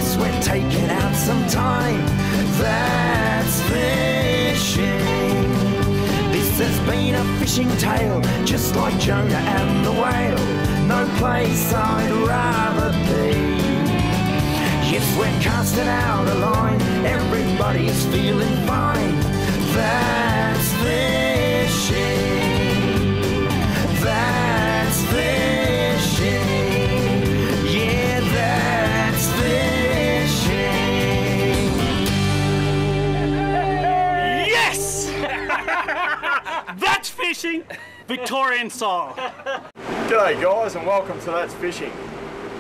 Yes, we're taking out some time. That's fishing. This has been a fishing tale, just like Jonah and the whale. No place I'd rather be. Yes, we're casting out a line, everybody's feeling fine. That's fishing. That's fishing. Yeah, that's fishing. Yes! That's fishing, Victorian style. G'day guys and welcome to That's Fishing.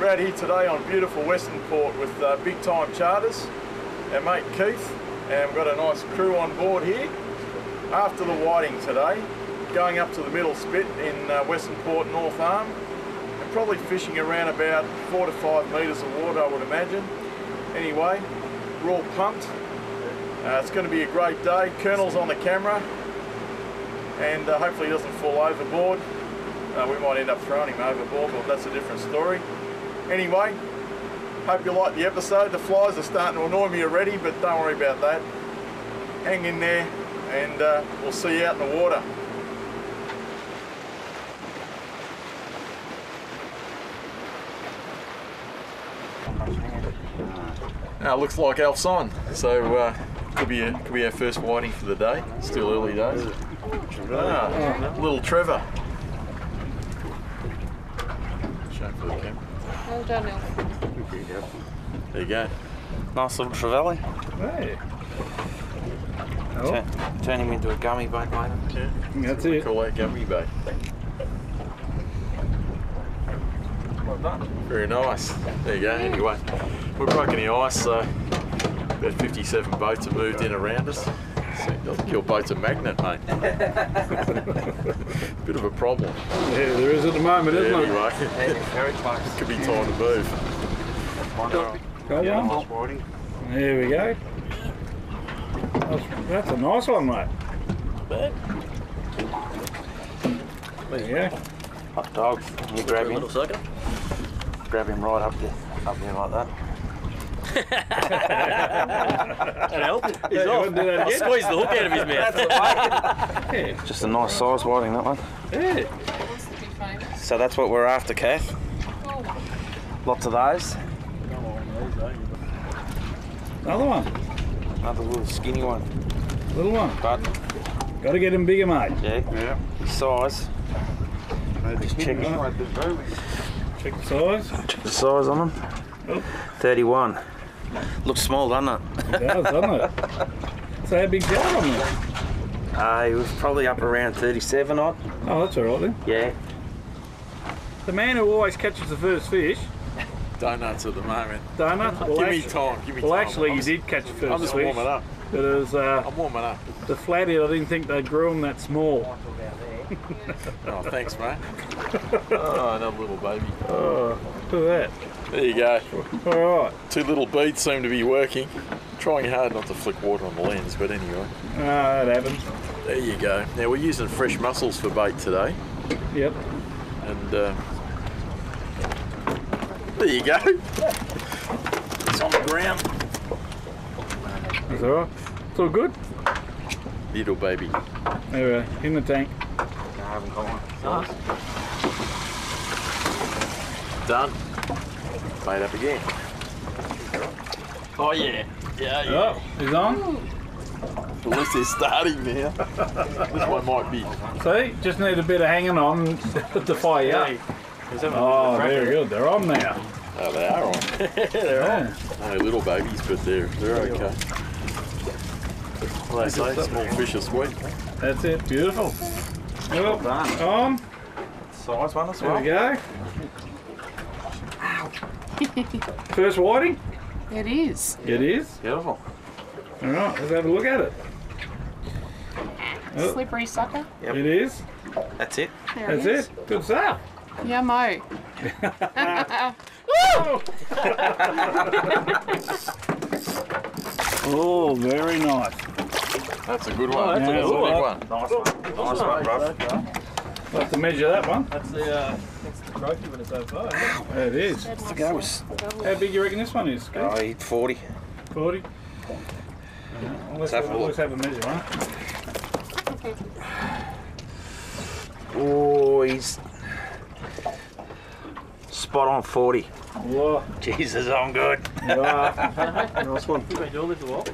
We're out here today on beautiful Western Port with Big Time Charters, our mate Keith, and we've got a nice crew on board here. After the whiting today, going up to the middle spit in Western Port, North Arm, and probably fishing around about 4 to 5 metres of water, I would imagine. Anyway, we're all pumped. It's going to be a great day. Colonel's on the camera, and hopefully he doesn't fall overboard. We might end up throwing him overboard, but that's a different story. Anyway, hope you like the episode. The flies are starting to annoy me already, but don't worry about that. Hang in there, and we'll see you out in the water. Now, looks like Alf's on, so could be our first whiting for the day. Still early days. Little Trevor. Show him for the camera. Well done, Elf. There you go. Nice little trevally. Hey. Turn him into a gummy bait later. Yeah. That's it. Call that gummy bait. Well done. Very nice. There you go. Anyway, we're broken the ice, so about 57 boats have moved in around us. Your boat's a magnet, mate. Bit of a problem. Yeah, there is at the moment, isn't it? Anyway, Very close. could be time to move. Got one? There we go. That's a nice one, mate. There you go. Hot dog. You grab him. Grab him right up there like that. That helped. He's Yeah, you off. wouldn't do that I'll again? squeeze the hook out of his mouth. Yeah. Just a nice size whiting, that one. Yeah. Wants to be famous. So that's what we're after, Kath. Oh, Lots of those. Another one. Another little skinny one. Little one. But Got to get him bigger, mate. yeah, his size. Just check it. Check the size. Check the size on them. Oh. 31. Looks small, doesn't it? It does, doesn't it? So how big's the other one then? He was probably up around 37 odd. Oh, that's all right then. Yeah. The man who always catches the first fish, Donuts at the moment. Donut. Well, Give me actually, time. Give me time. well, actually, I'm you did catch the first I'm just fish. warming up. But it was I'm warming up. the flathead. I didn't think they grew them that small. Oh, thanks, mate. Oh, another little baby. Oh, look at There you go. that. All right. Two little beads seem to be working. Trying hard not to flick water on the lens, but anyway. That happens. There you go. Now we're using fresh mussels for bait today, Yep. and there you go. It's on the ground. That's all right. It's all good. Little baby. There we are, in the tank. I haven't got one. Done. Bait up again. Oh yeah. Yeah, yeah. Oh, he's on. At least they're starting now. This one might be. See, just need a bit of hanging on to fire you up. Oh, very good. They're on now. Oh, they are on. They're on. No little babies, but they're okay. Well, they say small fish are sweet. That's it. Beautiful. Well done. On. Size one as There well. we go. First whiting? it is. It is. Beautiful. All right, let's have a look at it. Oh, Slippery sucker. Yep. it is. That's it. There That's it is. it. Good stuff. Yummo. Oh, very nice. That's a good one. that's a That's a good big one. one. Nice one. Nice one, bro. We'll have to measure that one. That's the trophy winner so far. There it is. The goes. How big you reckon this one is, Keith? I eat 40. 40? Let's have a measure, right? Oh, he's spot on 40. Whoa. Jesus, I'm good. Nice one. You've been doing this a while.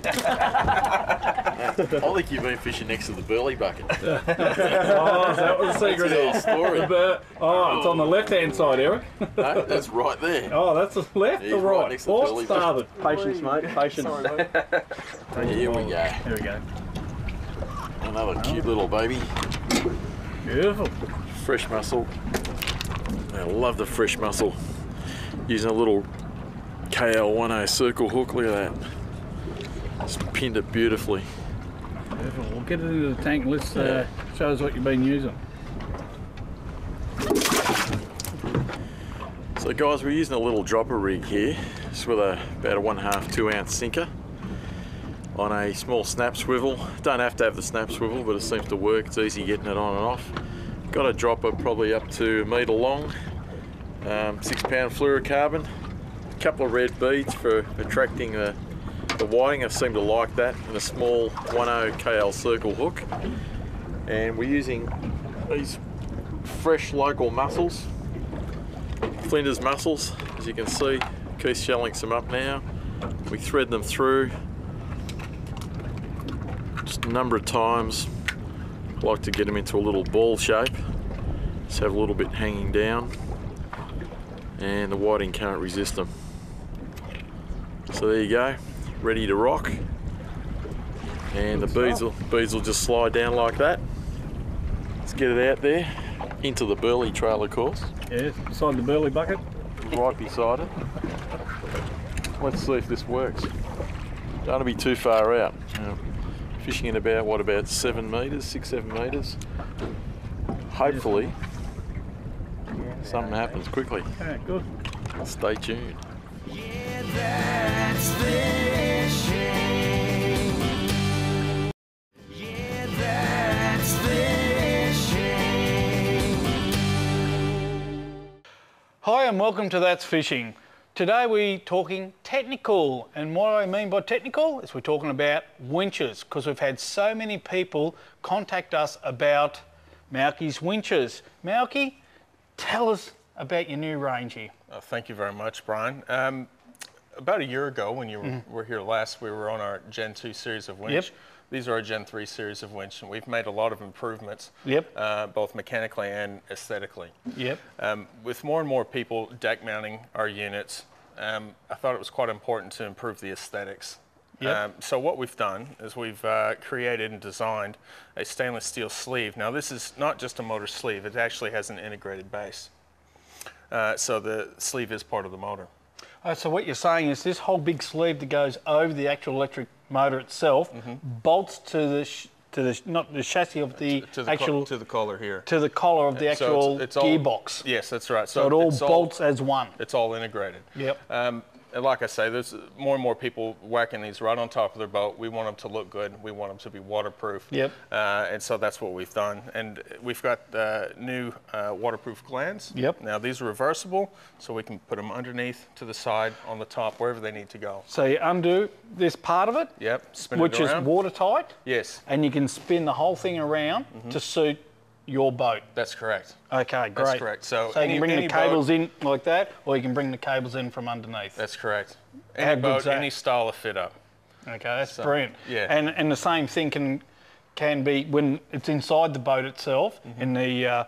I think you've been fishing next to the burley bucket. Oh, is that what the secret is? Story. Oh, it's on the left-hand side, Eric. No, that's right there. Oh, that's the left He's or right right? next to the Or belly starboard. Patience, mate. Patience. Here we go. Here we go. Another cute little baby. Beautiful. Fresh mussel. I love the fresh mussel. Using a little KL10 circle hook. Look at that. It's pinned it beautifully. Beautiful. We'll get it into the tank. Let's show us what you've been using. So guys, we're using a little dropper rig here. It's with about a 1/2 2 ounce sinker on a small snap swivel. Don't have to have the snap swivel, but it seems to work. It's easy getting it on and off. Got a dropper probably up to 1 metre long. 6 pound fluorocarbon, a couple of red beads for attracting the whiting. I seem to like that, and a small 10 KL circle hook. And we're using these fresh local mussels, Flinders mussels. As you can see, Keith's shelling some up now. We thread them through just a number of times. I like to get them into a little ball shape. Just have a little bit hanging down, and the whiting can't resist them. So there you go, ready to rock. And the beads will just slide down like that. Let's get it out there into the burley trail, of course. Yes, beside the burley bucket. Right beside it. Let's see if this works. Don't want to be too far out. Fishing in about 7 metres, 6-7 metres. Hopefully something happens quickly. Okay, good. Stay tuned. Yeah, that's fishing. Yeah, that's fishing. Hi and welcome to That's Fishing. Today we're talking technical, and what I mean by technical is we're talking about winches, because we've had so many people contact us about Mauki's winches. Mauki, tell us about your new range here. Thank you very much, Brian. About a year ago, when you were here last, we were on our Gen 2 series of winch. Yep. These are our Gen 3 series of winch, and we've made a lot of improvements, Yep. Both mechanically and aesthetically. Yep. With more and more people deck mounting our units, I thought it was quite important to improve the aesthetics. Yep. So what we've done is we've created and designed a stainless steel sleeve. Now this is not just a motor sleeve, it actually has an integrated base. So the sleeve is part of the motor. So what you're saying is this whole big sleeve that goes over the actual electric motor itself bolts to the not the chassis of the to the actual to the collar here. to the collar of the actual it's all, gearbox. Yes, that's right. So it all bolts as one. It's all integrated. Yep. And like I say, there's more and more people whacking these right on top of their boat. We want them to look good. We want them to be waterproof. Yep. And so that's what we've done. And we've got new waterproof glands. Yep. Now these are reversible, so we can put them underneath, to the side, on the top, wherever they need to go. So you undo this part of it, Yep. Spin which it is around. watertight, Yes, and you can spin the whole thing around to suit your boat. that's correct. Okay, great. That's correct. So you can any bring the boat- cables in like that, or you can bring the cables in from underneath. That's correct. How Any good's boat, that? any style of fit up. Okay, that's So, brilliant. yeah. And the same thing can be when it's inside the boat itself, in the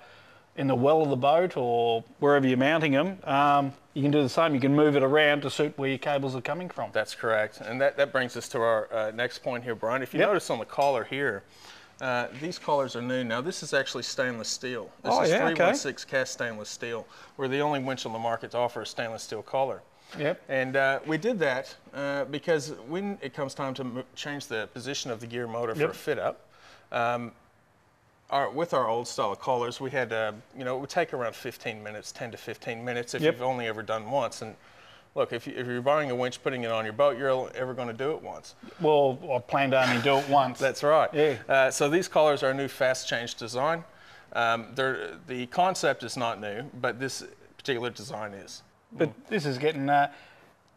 well of the boat or wherever you're mounting them. You can do the same. You can move it around to suit where your cables are coming from. That's correct. And that brings us to our next point here, Brian. If you Yep. notice on the collar here, these collars are new. Now this is actually stainless steel. This Oh, is yeah, okay. 316 cast stainless steel. We're the only winch on the market to offer a stainless steel collar. Yep. And we did that because when it comes time to change the position of the gear motor for Yep. a fit up, with our old style of collars, we had, it would take around 15 minutes, 10 to 15 minutes if Yep. you've only ever done once. And look, if you're buying a winch, putting it on your boat, you're ever going to do it once. Well, I plan to only do it once. That's right. Yeah. So these collars are a new fast change design. The concept is not new, but this particular design is. But this is getting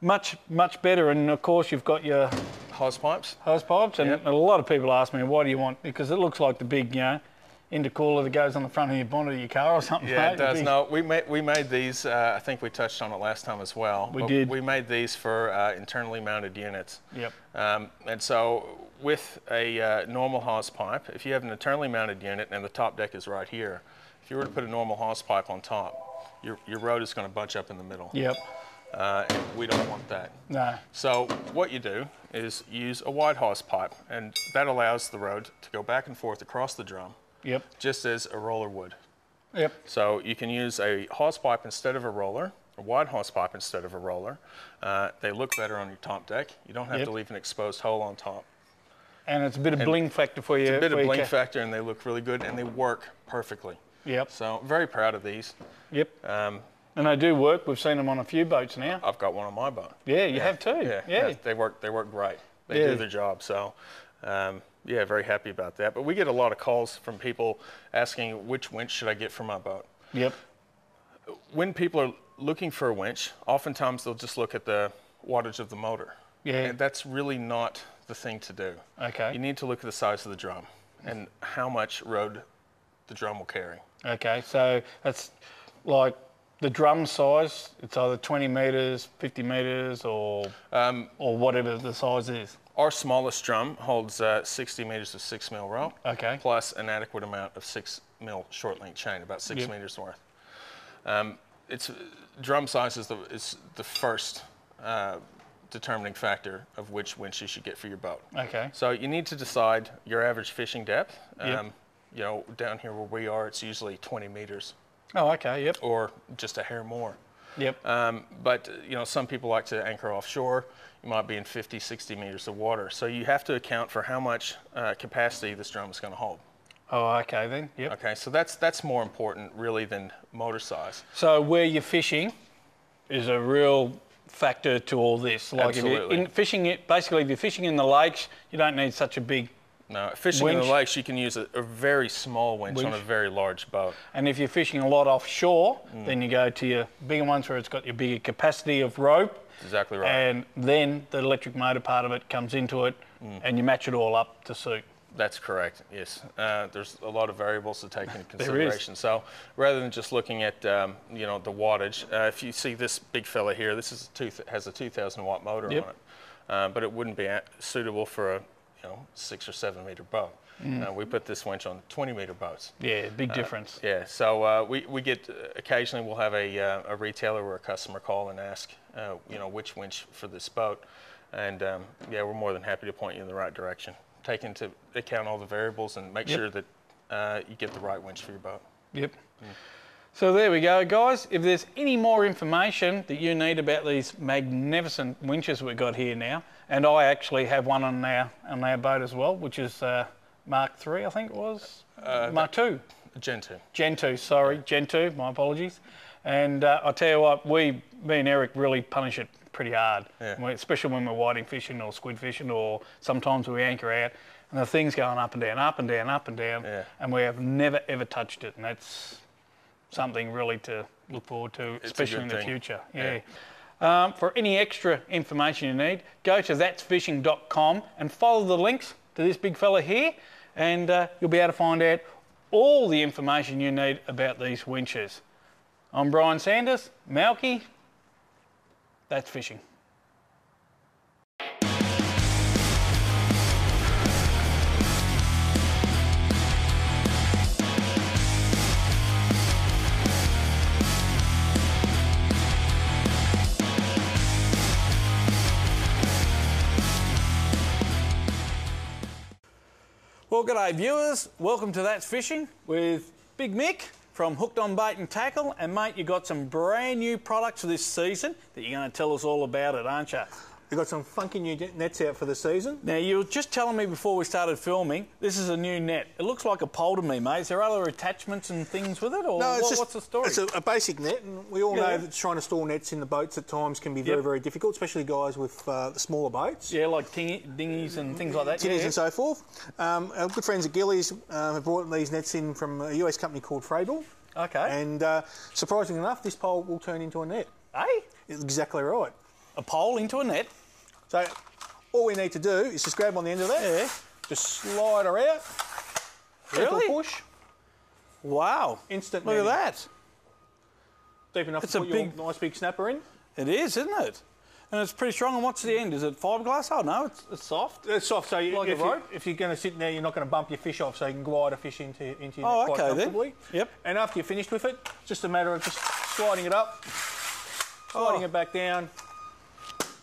much better, and of course you've got your Hose pipes. hose pipes, and Yep. a lot of people ask me, why do you want, because it looks like the big, intercooler that goes on the front of your bonnet of your car or something. Yeah, mate. it does. Big- No, we made these. I think we touched on it last time as well. We but did. We made these for internally mounted units. Yep. And so with a normal hose pipe, if you have an internally mounted unit and the top deck is right here, if you were to put a normal hose pipe on top, your road is going to bunch up in the middle. Yep. And we don't want that. No. So what you do is use a wide hose pipe, and that allows the road to go back and forth across the drum, Yep. just as a roller would. Yep. So you can use a hose pipe instead of a roller, a wide hose pipe instead of a roller. They look better on your top deck. You don't have Yep. to leave an exposed hole on top. And it's a bit of bling factor for you. It's a bit of for your bling factor, and they look really good, and they work perfectly. Yep. So very proud of these. Yep. And they do work. We've seen them on a few boats now. I've got one on my boat. Yeah, you have too. Yeah. They work great. They Yeah. do their job. So, yeah, very happy about that. But we get a lot of calls from people asking which winch should I get for my boat. Yep. When people are looking for a winch, oftentimes they'll just look at the wattage of the motor. Yeah. And that's really not the thing to do. Okay. You need to look at the size of the drum and how much road the drum will carry. Okay. So that's like the drum size. It's either 20 metres, 50 metres, or whatever the size is. Our smallest drum holds 60 metres of 6 mil rope, Okay. plus an adequate amount of 6 mil short link chain, about 6 Yep. metres worth. It's drum size is the first determining factor of which winch you should get for your boat. Okay. So you need to decide your average fishing depth. Yep. You know, down here where we are, it's usually 20 metres Oh, okay. Yep. or just a hair more. Yep. But you know, some people like to anchor offshore. You might be in 50, 60 metres of water. So you have to account for how much capacity this drum is going to hold. Oh, okay then. Yep. Okay, so that's more important really than motor size. So where you're fishing is a real factor to all this. Like if Absolutely. you're fishing it, basically if you're fishing in the lakes, you don't need such a big. Now, fishing in the Winch. lakes, you can use a very small winch on a very large boat. And if you're fishing a lot offshore, then you go to your bigger ones where it's got your bigger capacity of rope. Exactly right. And then the electric motor part of it comes into it, and you match it all up to suit. That's correct, yes. There's a lot of variables to take into is. consideration. So rather than just looking at you know, the wattage, if you see this big fella here, this is has a 2,000 watt motor Yep. on it, but it wouldn't be suitable for a 6 or 7 meter boat. We put this winch on 20 meter boats. Yeah, big difference. Yeah, so we get occasionally we'll have a retailer or a customer call and ask which winch for this boat, and yeah, we're more than happy to point you in the right direction. Take into account all the variables and make Yep. sure that you get the right winch for your boat. Yep. So there we go, guys. If there's any more information that you need about these magnificent winches we've got here now, and I actually have one on our boat as well, which is Mark III, I think it was. Mark II. Gen 2. Gen 2, sorry. Gen 2, my apologies. And I'll tell you what, me and Eric really punish it pretty hard, Yeah. especially when we're whiting fishing or squid fishing, or sometimes we anchor out and the thing's going up and down, up and down, up and down, Yeah. and we have never ever touched it, and that's something really to look forward to, It's a especially good in the thing. future. Yeah. Yeah. For any extra information you need, go to thatsfishing.com and follow the links to this big fella here, and you'll be able to find out all the information you need about these winches. I'm Brian Sanders, Malky. That's fishing. Well, g'day viewers. Welcome to That's Fishing with Big Mick from Hooked on Bait and Tackle. And mate, you got some brand new products for this season that you're going to tell us all about it, aren't you? We've got some funky new nets out for the season. Now, you were just telling me before we started filming, this is a new net. It looks like a pole to me, mate. Is there other attachments and things with it, or No, it's what's the story? It's a basic net, and we all Yeah. know that trying to store nets in the boats at times can be very, Yep. very difficult, especially guys with the smaller boats. Yeah, like dinghies and things like that. Tinnies yeah. and so forth. Our good friends at Gillies have brought these nets in from a US company called Frabill. Okay. And surprisingly enough, this pole will turn into a net. Hey, It's exactly right. a pole into a net. So all we need to do is just grab on the end of that. Yeah. Just slide her out. Gentle Really? push. Wow. Instant Look at netting. that. Deep enough It's to a put big- your nice big snapper in. It is, isn't it? And it's pretty strong. And what's the end? Is it fiberglass? Oh, no, it's soft. It's soft, so Like a rope? if you're going to sit in there, you're not going to bump your fish off, so you can glide a fish into your Oh, net quite okay then. comfortably. Yep. And after you're finished with it, it's just a matter of just sliding it up, sliding Oh. it back down,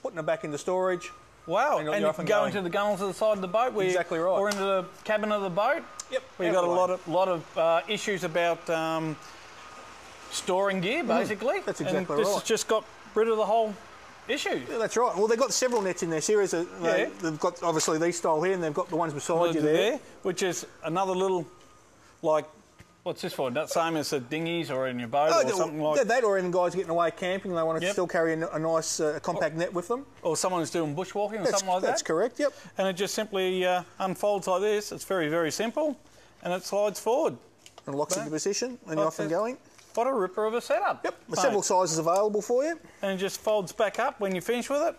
putting it back into storage. Wow. And And you're you off can and go going. into the gunnels of the side of the boat. Where Exactly right. Or into the cabin of the boat. Yep. Where you've out got a of the way. lot of issues about storing gear, basically. That's And exactly this right. has just got rid of the whole issue. Yeah, that's right. Well, they've got several nets in their series. Yeah. They've got obviously these style here, and they've got the ones beside you there. Which is another little, like, what's this for? That same as the dinghies or in your boat or something like that, or even guys getting away camping, they want to Yep. still carry a nice compact net with them. or someone who's doing bushwalking or something like that. That's correct. Yep. And it just simply unfolds like this. It's very, very simple, and it slides forward. And locks into position, and you're off and That's it. going. What a ripper of a setup. Yep. There's Mate. several sizes available for you. And it just folds back up when you finish with it.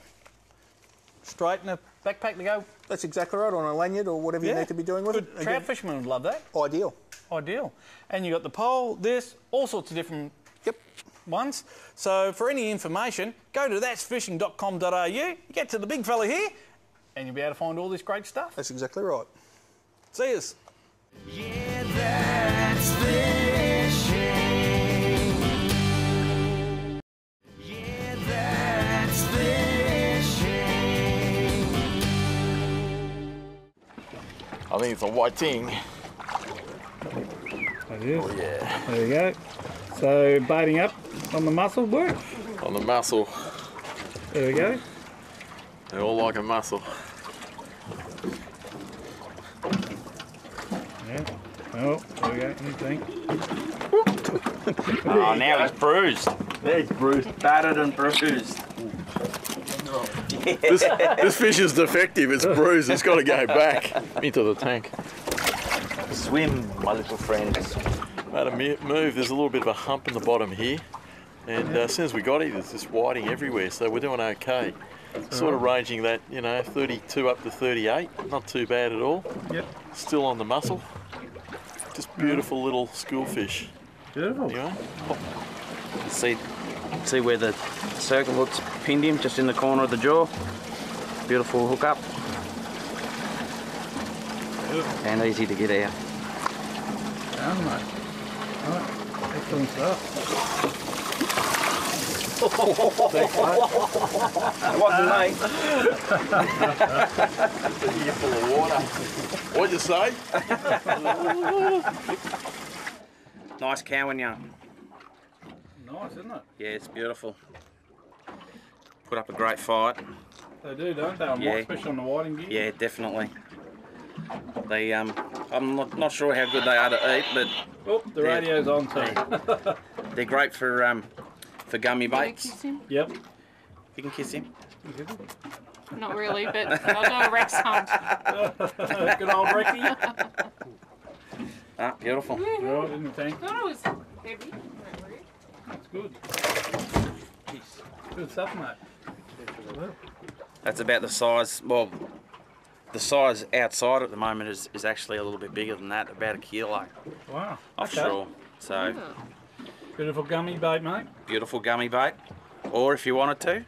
Straight in a backpack to go. That's exactly right, on a lanyard or whatever you need to be doing with Good it. trout fishermen would love that. Ideal. Ideal. And you got the pole, this, all sorts of different Yep. ones. So for any information, go to that'sfishing.com.au, you get to the big fella here, and you'll be able to find all this great stuff. That's exactly right. See us. Yeah, that's fishing. Yeah, that's fishing. I think it's a white thing. That is. Oh, yeah. There we go. So baiting up on the mussel work. On the mussel. There we go. They all like a mussel. Yeah. Oh, there we go. Anything. Oh, now he's bruised. Yeah, he's bruised. Battered and bruised. This fish is defective. It's bruised. It's got to go back into the tank. Swim, my little friends. Made a move. There's a little bit of a hump in the bottom here. And as soon as we got it, there's this whiting everywhere. So we're doing okay. Sort of ranging that, 32 up to 38. Not too bad at all. Yep. Still on the mussel. Just beautiful little schoolfish. Beautiful. Anyway, See where the circle hook's pinned him, just in the corner of the jaw. Beautiful hook up. And easy to get out. Done, mate. Right. Excellent stuff. It wasn't me. you're full of water. What'd you say? Nice Cowan young. Nice, isn't it? Yeah, it's beautiful. Put up a great fight. They do, don't they? On Yeah. especially on the whiting gear. Yeah, definitely. They, I'm not sure how good they are to eat, but Oh, the radio's on too. they're great for gummy Can I baits. kiss him? Yep. You can kiss him. Not really, but I'll do a Rex hunt. Good old Rexy. Ah, beautiful. Right in the tank. I thought it was heavy. That's good. Good stuff, mate. That's about the size. Well, the size outside at the moment is actually a little bit bigger than that, about 1 kilo Wow. offshore. So Beautiful gummy bait, mate. beautiful gummy bait, or if you wanted to,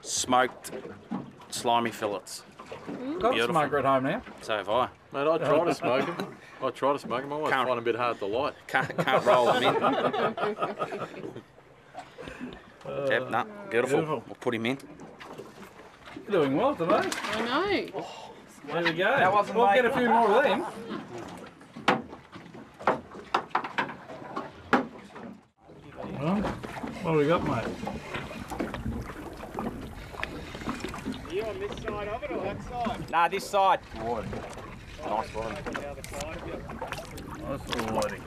smoked slimy fillets. Got a Beautiful. smoker at home now. So have I. Mate, I try to smoke them. I always Can't- find them a bit hard to light. Can't roll them in. Yep, no, beautiful. Beautiful. We'll put him in. You're doing well today. I know. There we go. We'll get a few more of them. Well, what have we got, mate? on this side of it or that side? Nah, this side. Wide. Nice one. The other side, Nice little whiting.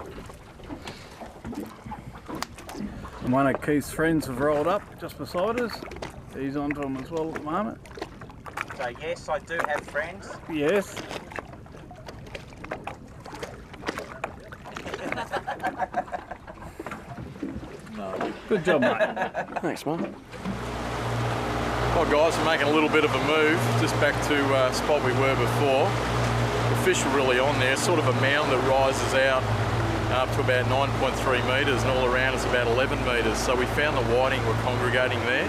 And one of Keith's friends have rolled up just beside us. He's onto him as well at the moment. So yes, I do have friends. Yes. Good job, mate. Thanks, mate. Well guys, we're making a little bit of a move just back to spot we were before. The fish are really on there, sort of a mound that rises out up to about 9.3 metres and all around is about 11 metres. So we found the whiting were congregating there,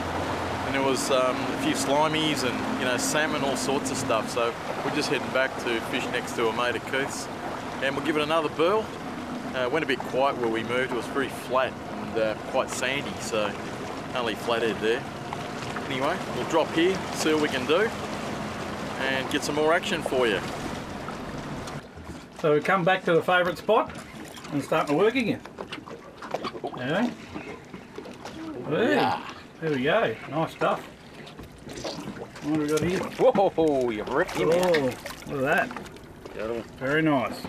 and there was a few slimies and salmon, all sorts of stuff. So we're just heading back to fish next to a mate of Keith's, and we'll give it another burl. Went a bit quiet where we moved. It was very flat and quite sandy, so only flathead there. Anyway, we'll drop here, see what we can do, and get some more action for you. So we come back to the favourite spot and starting to work again. Yeah. Yeah. There we go. Nice stuff. What have we got here? Whoa, you ripped him out. Oh, look at that. Very nice.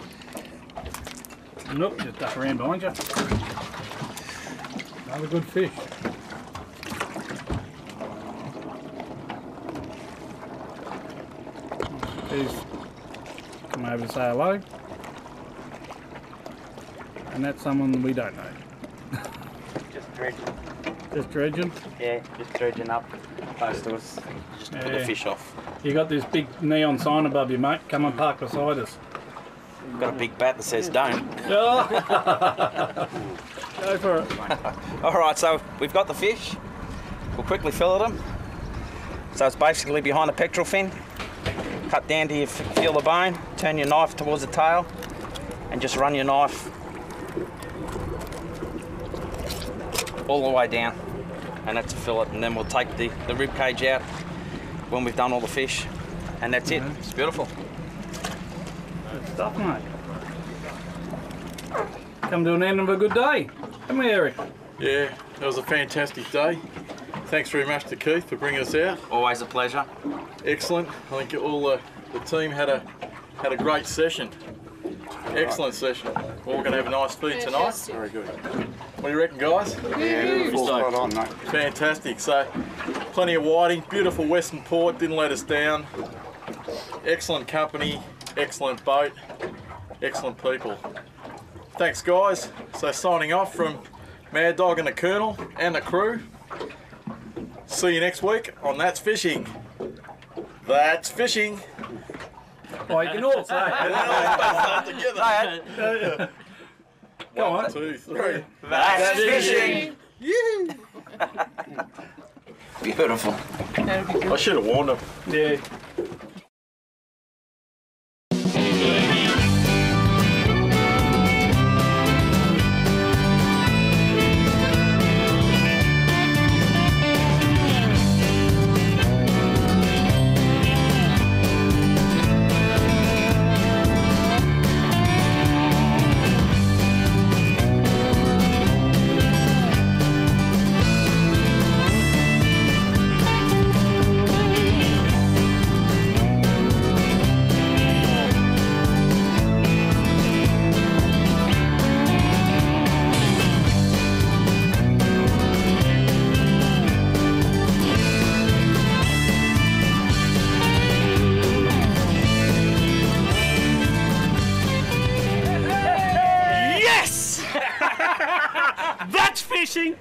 Look, just duck around behind you. Another good fish. Please come over to say hello. And that's someone we don't know. Just dredging. Just dredging. Yeah, just dredging up close to us. Just put the Yeah. fish off. You got this big neon sign above you, mate. Come and park beside us. Got a big bat that says don't. Go for it. All right, so we've got the fish. We'll quickly fillet them. So it's basically behind the pectoral fin. Cut down till you feel the bone. Turn your knife towards the tail, and just run your knife all the way down, and that's a fillet. And then we'll take the rib cage out when we've done all the fish, and that's it. It's beautiful. Good stuff, mate. Come to an end of a good day. Come here, Eric. Yeah, that was a fantastic day. Thanks very much to Keith for bringing us out. Always a pleasure. Excellent. I think all the team had a great session. Excellent session. Well, we're going to have a nice feed tonight. Very good. What do you reckon, guys? Full spot on, mate. Fantastic. So, plenty of whiting, beautiful Western Port, didn't let us down. Excellent company, excellent boat, excellent people. Thanks, guys. So, signing off from Mad Dog and the Colonel and the crew. See you next week on That's Fishing. That's Fishing. Well, you can all say it. Go on. 1, 2, 3. That's fishing. Beautiful. I should have warned them. Yeah. That's fishing.